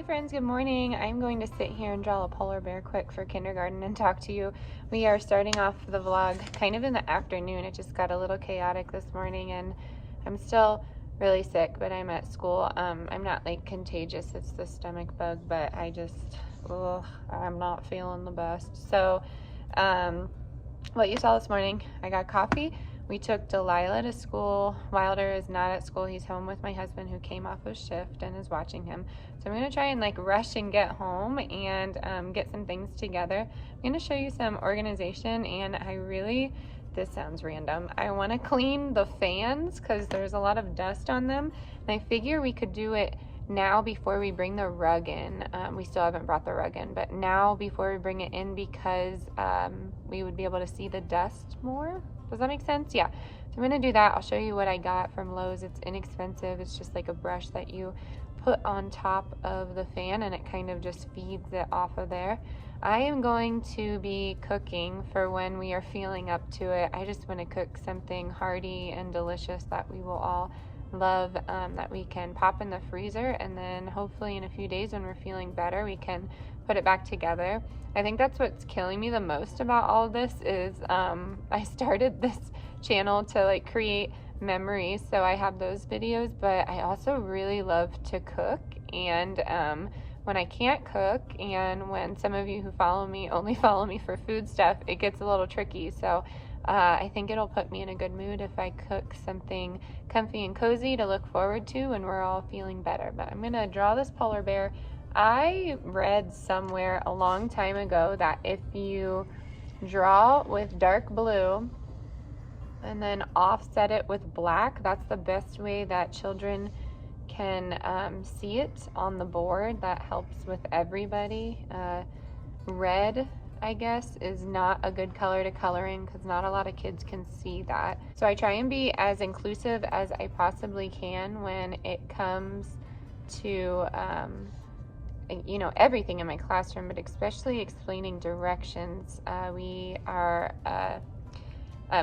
Hey friends, good morning. I'm going to sit here and draw a polar bear quick for kindergarten and talk to you. We are starting off the vlog kind of in the afternoon. It just got a little chaotic this morning and I'm still really sick, but I'm at school. I'm not like contagious, it's the stomach bug, but I'm not feeling the best. So what you saw this morning, I got coffee. We took Delilah to school. Wilder is not at school. He's home with my husband who came off of shift and is watching him. So I'm going to try and like rush and get home and get some things together. I'm going to show you some organization, and this sounds random, I want to clean the fans because there's a lot of dust on them. And I figure we could do it now before we bring the rug in. We still haven't brought the rug in, but now before we bring it in because we would be able to see the dust more. Does that make sense? Yeah. So I'm going to do that. I'll show you what I got from Lowe's. It's inexpensive. It's just like a brush that you put on top of the fan and it kind of just feeds it off of there. I am going to be cooking for when we are feeling up to it. I just want to cook something hearty and delicious that we will all love, that we can pop in the freezer, and then hopefully in a few days when we're feeling better we can put it back together. I think that's what's killing me the most about all of this is I started this channel to like create memories, so I have those videos, but I also really love to cook, and when I can't cook and when some of you who follow me only follow me for food stuff, it gets a little tricky. So I think it'll put me in a good mood if I cook something comfy and cozy to look forward to when we're all feeling better. But I'm gonna draw this polar bear. I read somewhere a long time ago that if you draw with dark blue and then offset it with black, that's the best way that children can see it on the board. That helps with everybody. Red, I guess, is not a good color to color in because not a lot of kids can see that. So I try and be as inclusive as I possibly can when it comes to everything in my classroom, but especially explaining directions. We are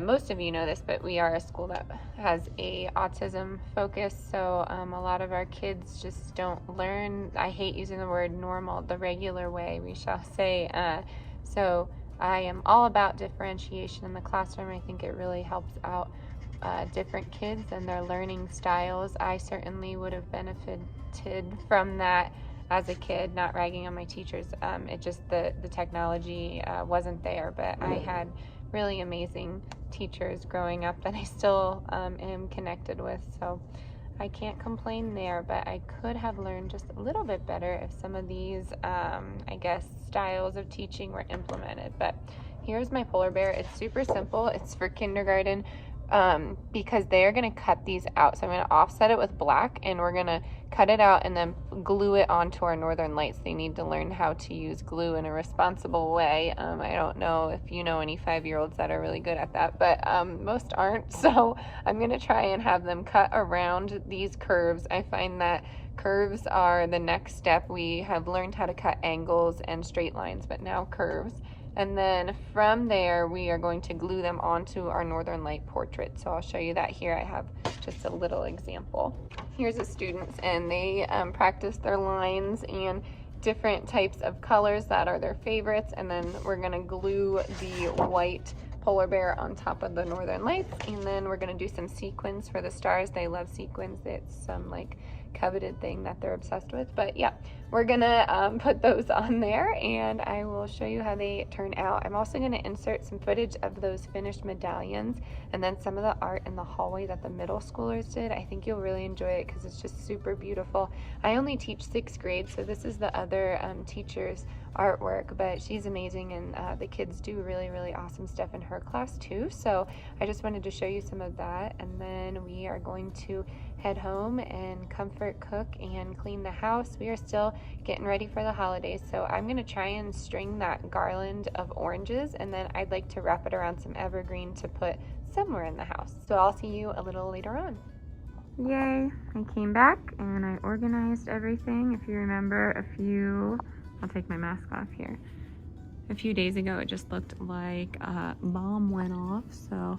most of you know this, but we are a school that has a autism focus, so a lot of our kids just don't learn, I hate using the word normal, the regular way, we shall say. So I am all about differentiation in the classroom. I think it really helps out different kids and their learning styles. I certainly would have benefited from that as a kid, not ragging on my teachers. It just, the technology wasn't there, but I had really amazing teachers growing up that I still am connected with, so I can't complain there. But I could have learned just a little bit better if some of these I guess styles of teaching were implemented. But here's my polar bear. It's super simple. It's for kindergarten because they're going to cut these out. So I'm going to offset it with black and we're going to cut it out and then glue it onto our northern lights. They need to learn how to use glue in a responsible way. I don't know if you know any 5-year-olds that are really good at that, but most aren't. So I'm going to try and have them cut around these curves. I find that curves are the next step. We have learned how to cut angles and straight lines, but now curves. And then from there, we are going to glue them onto our Northern Light portrait. So I'll show you that here. I have just a little example. Here's the students, and they practice their lines and different types of colors that are their favorites. And then we're gonna glue the white polar bear on top of the Northern Lights. And then we're gonna do some sequins for the stars. They love sequins. It's some like coveted thing that they're obsessed with. But yeah, we're gonna put those on there and I will show you how they turn out. I'm also gonna insert some footage of those finished medallions and then some of the art in the hallway that the middle schoolers did. I think you'll really enjoy it because it's just super beautiful. I only teach 6th grade, so this is the other teacher's artwork, but she's amazing, and the kids do really, really awesome stuff in her class too. So I just wanted to show you some of that, and then we are going to head home and comfort cook and clean the house. We are still getting ready for the holidays, so I'm going to try and string that garland of oranges, and then I'd like to wrap it around some evergreen to put somewhere in the house. So I'll see you a little later on. Yay, I came back and I organized everything. If you remember I'll take my mask off here. A few days ago it just looked like a bomb went off, so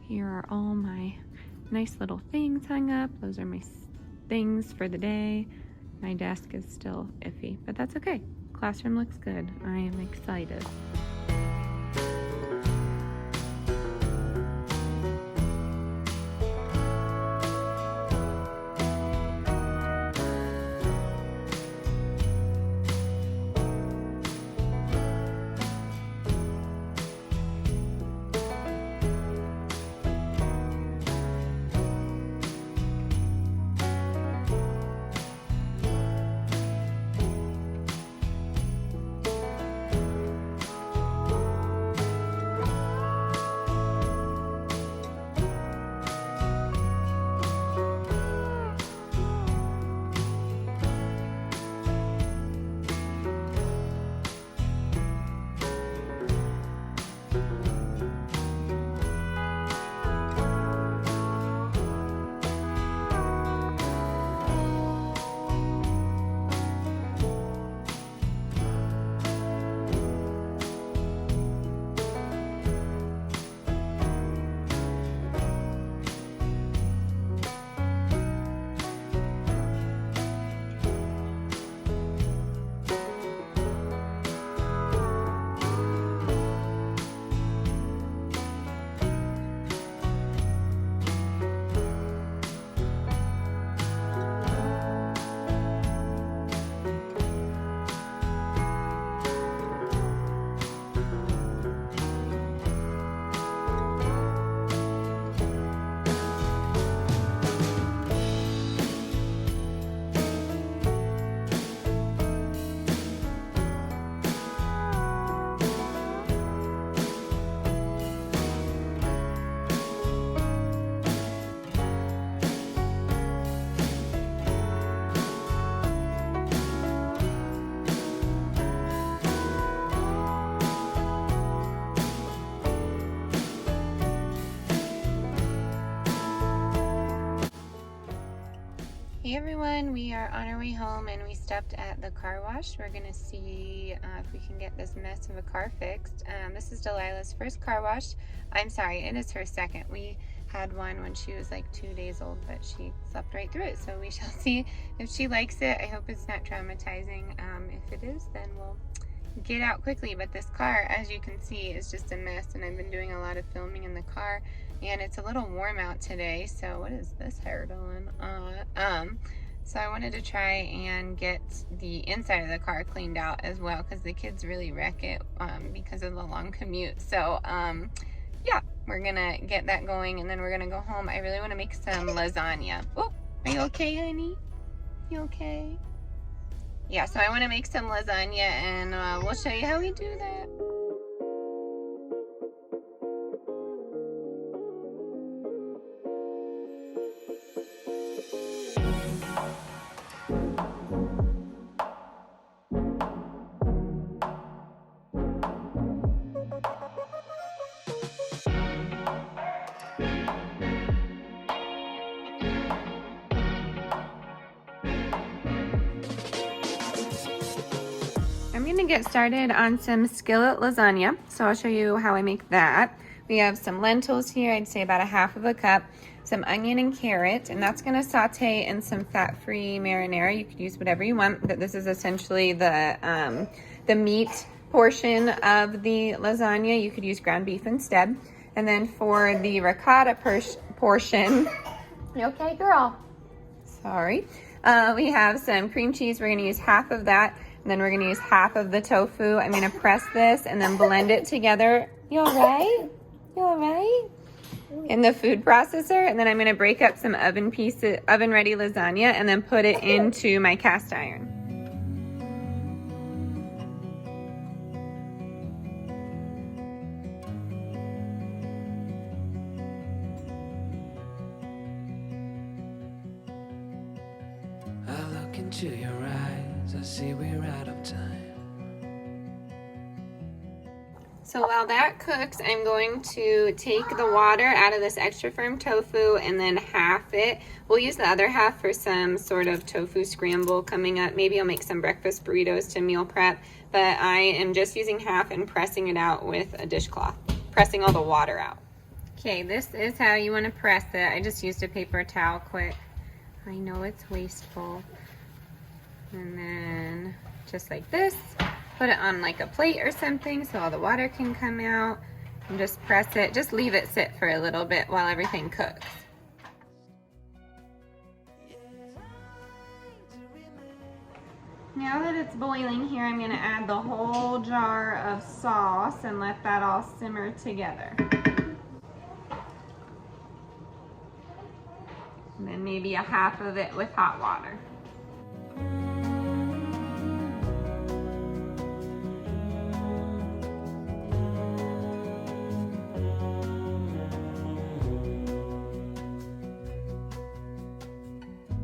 here are all my nice little things hung up. Those are my things for the day. My desk is still iffy, but that's okay. Classroom looks good. I am excited. Hey everyone, we are on our way home and we stopped at the car wash. We're gonna see if we can get this mess of a car fixed. This is Delilah's first car wash. I'm sorry, it is her second. We had one when she was like 2 days old, but she slept right through it. So we shall see if she likes it. I hope it's not traumatizing. If it is, then we'll get out quickly. But this car, as you can see, is just a mess, and I've been doing a lot of filming in the car. And it's a little warm out today, so what is this hair doing? So I wanted to try and get the inside of the car cleaned out as well, because the kids really wreck it because of the long commute. So yeah, we're gonna get that going, and then we're gonna go home. I really want to make some lasagna. Oh, are you okay, honey? You okay? Yeah, so I want to make some lasagna, and we'll show you how we do that. I'm gonna get started on some skillet lasagna, so I'll show you how I make that. We have some lentils here, I'd say about 1/2 cup, some onion and carrot, and that's gonna saute in some fat-free marinara. You could use whatever you want, but this is essentially the meat portion of the lasagna. You could use ground beef instead. And then for the ricotta portion, you okay, girl? Sorry. We have some cream cheese. We're gonna use 1/2 of that. And then we're gonna use 1/2 of the tofu. I'm gonna press this and then blend it together. You all right? You all right? In the food processor. And then I'm gonna break up some oven ready lasagna and then put it into my cast iron. I look into your eyes, I see we're out of time. So while that cooks, I'm going to take the water out of this extra firm tofu and then half it. We'll use the other half for some sort of tofu scramble coming up. Maybe I'll make some breakfast burritos to meal prep, but I am just using half and pressing it out with a dishcloth, pressing all the water out. Okay, this is how you want to press it. I just used a paper towel quick. I know it's wasteful. And then just like this, put it on like a plate or something so all the water can come out, and just press it. Just leave it sit for a little bit while everything cooks. Now that it's boiling here, I'm going to add the whole jar of sauce and let that all simmer together. And then maybe a half of it with hot water.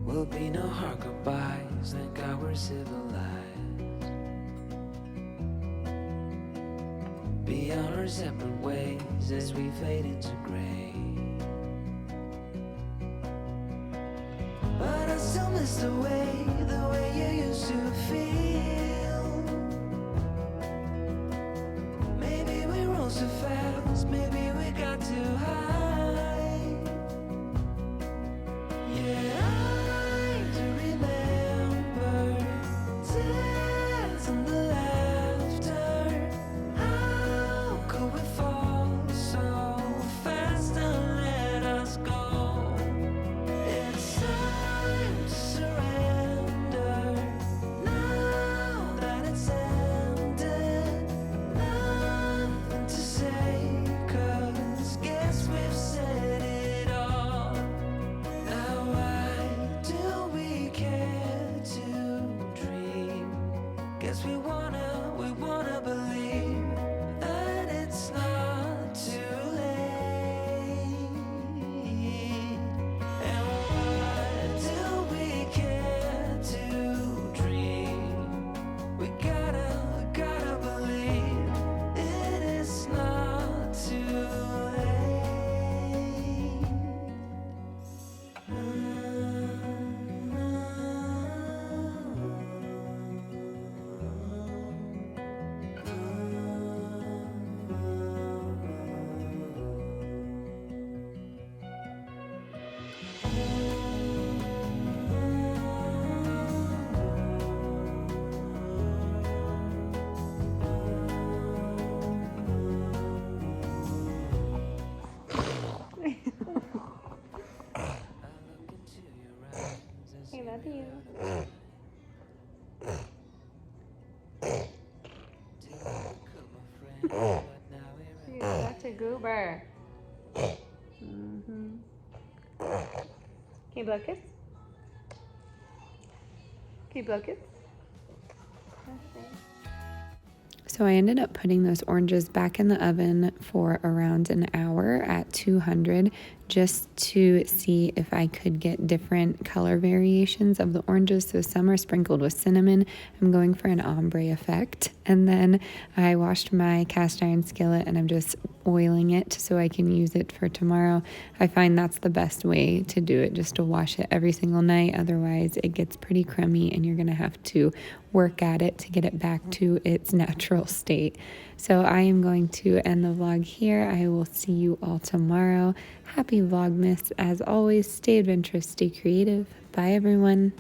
Will be no hard goodbyes, thank God we're civilized. Be on our separate ways as we fade into gray. But I still miss the way you used to feel. Maybe we rose too fast, maybe we got too high. Yeah. I love you. You're such a goober. Can you blow a kiss? Can you blow a kiss? Okay. So I ended up putting those oranges back in the oven for around an hour at 200 just to see if I could get different color variations of the oranges. So some are sprinkled with cinnamon. I'm going for an ombre effect. And then I washed my cast iron skillet and I'm just oiling it so I can use it for tomorrow. I find that's the best way to do it, just to wash it every single night. Otherwise it gets pretty crummy and you're going to have to work at it to get it back to its natural state. So I am going to end the vlog here. I will see you all tomorrow. Happy Vlogmas. As always, stay adventurous, stay creative. Bye, everyone.